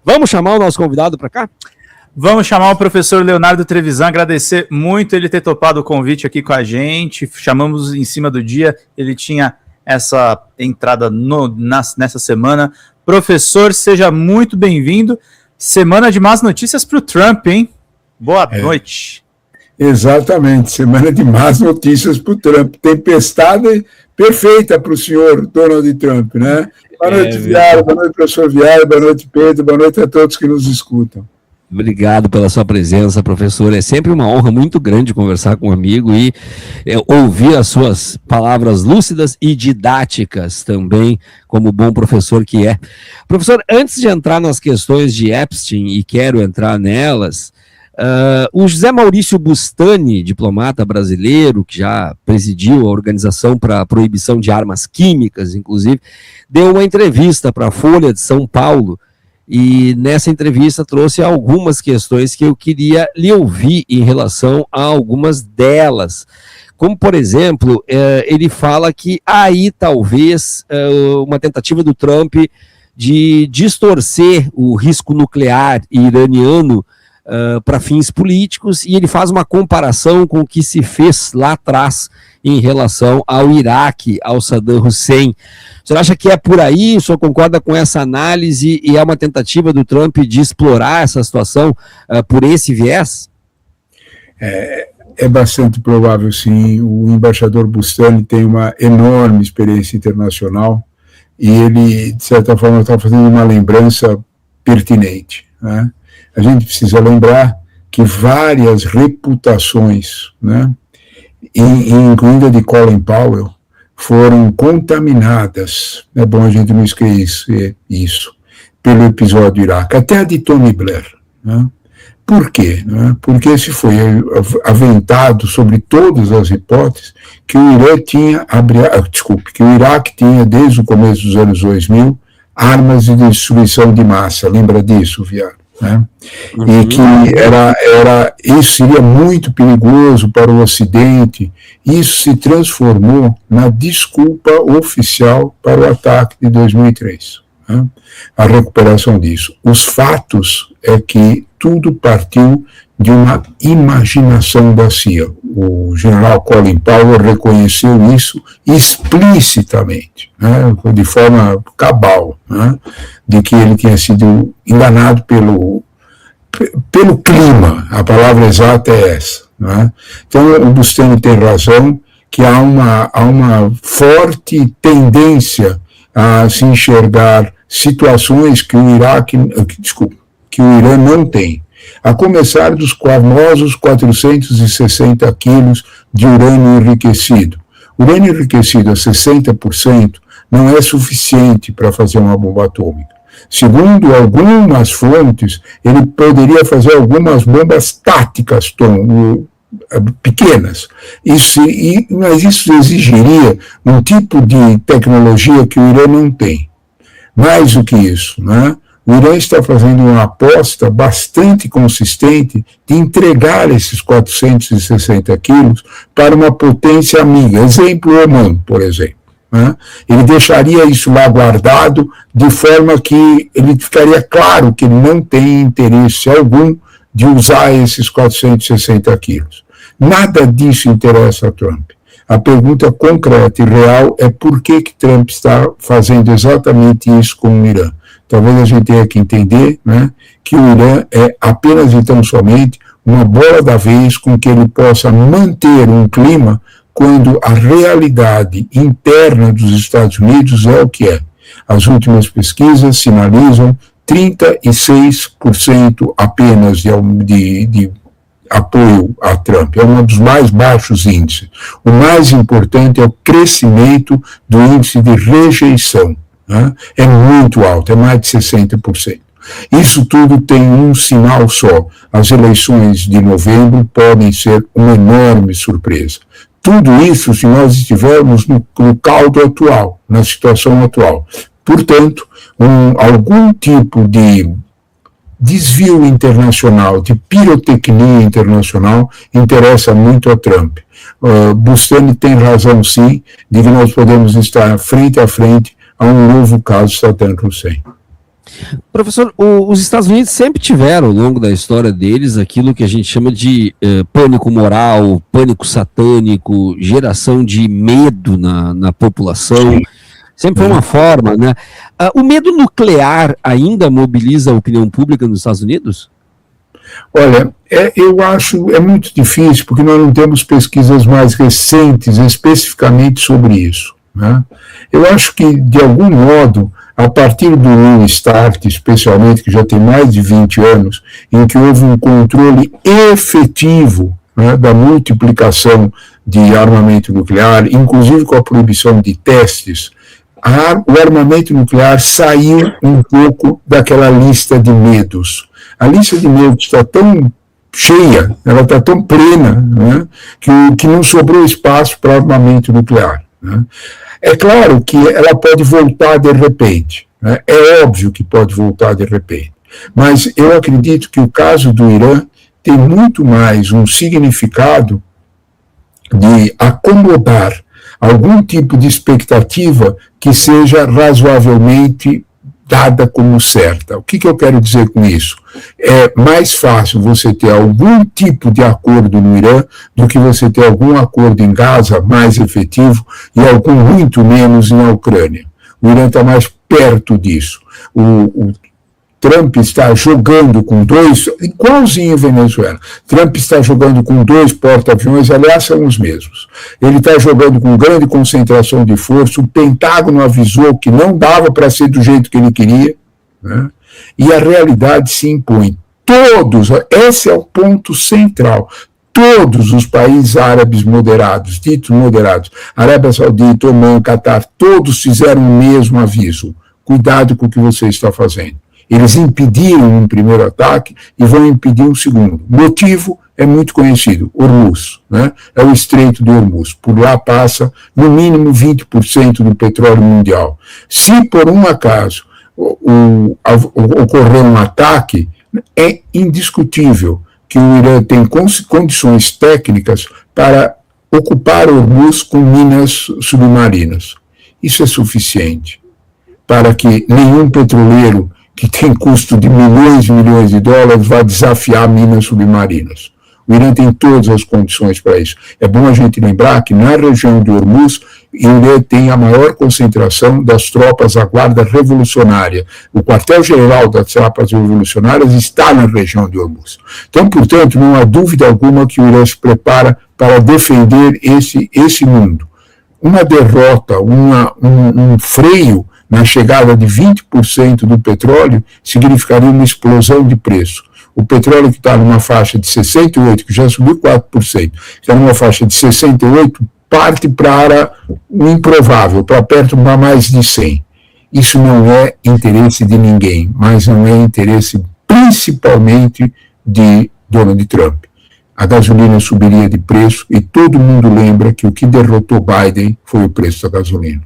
Vamos chamar o nosso convidado para cá? Vamos chamar o professor Leonardo Trevisan, agradecer muito ele ter topado o convite aqui com a gente, chamamos em cima do dia, ele tinha essa entrada nessa semana. Professor, seja muito bem-vindo, semana de más notícias para o Trump, hein? Boa noite. Exatamente, semana de más notícias para o Trump, tempestade perfeita para o senhor Donald Trump, né? Boa noite, Viário, boa noite, professor Viário, boa noite, Pedro, boa noite a todos que nos escutam. Obrigado pela sua presença, professor. É sempre uma honra muito grande conversar com um amigo e ouvir as suas palavras lúcidas e didáticas também, como bom professor que é. Professor, antes de entrar nas questões de Epstein, e quero entrar nelas, o José Maurício Bustani, diplomata brasileiro, que já presidiu a Organização para a Proibição de Armas Químicas, inclusive, deu uma entrevista para a Folha de São Paulo, e nessa entrevista trouxe algumas questões que eu queria lhe ouvir em relação a algumas delas. Como, por exemplo, ele fala que aí talvez uma tentativa do Trump de distorcer o risco nuclear iraniano para fins políticos, e ele faz uma comparação com o que se fez lá atrás em relação ao Iraque, ao Saddam Hussein. O senhor acha que é por aí? O senhor concorda com essa análise e é uma tentativa do Trump de explorar essa situação por esse viés? É bastante provável, sim. O embaixador Bustani tem uma enorme experiência internacional e ele, de certa forma, está fazendo uma lembrança pertinente, né? A gente precisa lembrar que várias reputações, né, incluindo a de Colin Powell, foram contaminadas, é bom a gente não esquecer isso, pelo episódio do Iraque, até a de Tony Blair, né? Por quê? Né? Porque se foi aventado sobre todas as hipóteses que o que o Iraque tinha, desde o começo dos anos 2000, armas de destruição de massa, lembra disso, Viário? Né? E que isso seria muito perigoso para o Ocidente. Isso se transformou na desculpa oficial para o ataque de 2003, né? A recuperação disso. Os fatos é que tudo partiu de uma imaginação da CIA. O general Colin Powell reconheceu isso explicitamente, né, de forma cabal, né, de que ele tinha sido enganado pelo clima, a palavra exata é essa, né. Então o Bustani tem razão que há uma forte tendência a se enxergar situações que o Irã não tem, a começar dos famosos 460 quilos de urânio enriquecido. Urânio enriquecido a 60% não é suficiente para fazer uma bomba atômica. Segundo algumas fontes, ele poderia fazer algumas bombas táticas pequenas. Mas isso exigiria um tipo de tecnologia que o Irã não tem. Mais do que isso, né? O Irã está fazendo uma aposta bastante consistente de entregar esses 460 quilos para uma potência amiga. Exemplo, o Oman, por exemplo, né? Ele deixaria isso lá guardado de forma que ele ficaria claro que ele não tem interesse algum de usar esses 460 quilos. Nada disso interessa a Trump. A pergunta concreta e real é por que Trump está fazendo exatamente isso com o Irã. Talvez a gente tenha que entender, né, que o Irã é apenas e tão somente uma bola da vez com que ele possa manter um clima quando a realidade interna dos Estados Unidos é o que é. As últimas pesquisas sinalizam 36% apenas de apoio a Trump. É um dos mais baixos índices. O mais importante é o crescimento do índice de rejeição. Né? É muito alto, é mais de 60%. Isso tudo tem um sinal só. As eleições de novembro podem ser uma enorme surpresa. Tudo isso se nós estivermos no caldo atual, na situação atual. Portanto, algum tipo de desvio internacional, de pirotecnia internacional, interessa muito a Trump. Bustani tem razão, sim, de que nós podemos estar frente a frente a um novo caso Saddam Hussein. Professor, os Estados Unidos sempre tiveram, ao longo da história deles, aquilo que a gente chama de pânico moral, pânico satânico, geração de medo na população. Sim. Sempre foi uma forma, né? O medo nuclear ainda mobiliza a opinião pública nos Estados Unidos? Olha, eu acho muito difícil, porque nós não temos pesquisas mais recentes especificamente sobre isso, né? Eu acho que, de algum modo, a partir do New START, especialmente, que já tem mais de 20 anos, em que houve um controle efetivo, né, da multiplicação de armamento nuclear, inclusive com a proibição de testes, o armamento nuclear saiu um pouco daquela lista de medos. A lista de medos está tão cheia, ela está tão plena, né, que não sobrou espaço para armamento nuclear, né? É claro que ela pode voltar de repente, né? É óbvio que pode voltar de repente, mas eu acredito que o caso do Irã tem muito mais um significado de acomodar algum tipo de expectativa que seja razoavelmente dada como certa. O que eu quero dizer com isso? É mais fácil você ter algum tipo de acordo no Irã do que você ter algum acordo em Gaza mais efetivo e algum muito menos na Ucrânia. O Irã está mais perto disso. O Trump está jogando com dois, igualzinho a Venezuela. Trump está jogando com 2 porta-aviões, aliás, são os mesmos. Ele está jogando com grande concentração de força, o Pentágono avisou que não dava para ser do jeito que ele queria, né? E a realidade se impõe. Esse é o ponto central. Todos os países árabes moderados, ditos moderados, Arábia Saudita, Omã, Catar, todos fizeram o mesmo aviso. Cuidado com o que você está fazendo. Eles impediram um primeiro ataque e vão impedir um segundo. O motivo é muito conhecido, Hormuz, né? É o Estreito de Hormuz. Por lá passa, no mínimo, 20% do petróleo mundial. Se, por um acaso, ocorrer um ataque, é indiscutível que o Irã tem condições técnicas para ocupar Hormuz com minas submarinas. Isso é suficiente para que nenhum petroleiro que tem custo de milhões e milhões de dólares vai desafiar minas submarinas. O Irã tem todas as condições para isso. É bom a gente lembrar que na região de Hormuz, o Irã tem a maior concentração das tropas da Guarda Revolucionária. O quartel-general das tropas revolucionárias está na região de Hormuz. Então, portanto, não há dúvida alguma que o Irã se prepara para defender esse mundo. Uma derrota, um freio na chegada de 20% do petróleo significaria uma explosão de preço. O petróleo que está numa faixa de 68, que já subiu 4%, que está numa faixa de 68, parte para o improvável, para perto de mais de 100. Isso não é interesse de ninguém, mas não é interesse principalmente de Donald Trump. A gasolina subiria de preço e todo mundo lembra que o que derrotou Biden foi o preço da gasolina.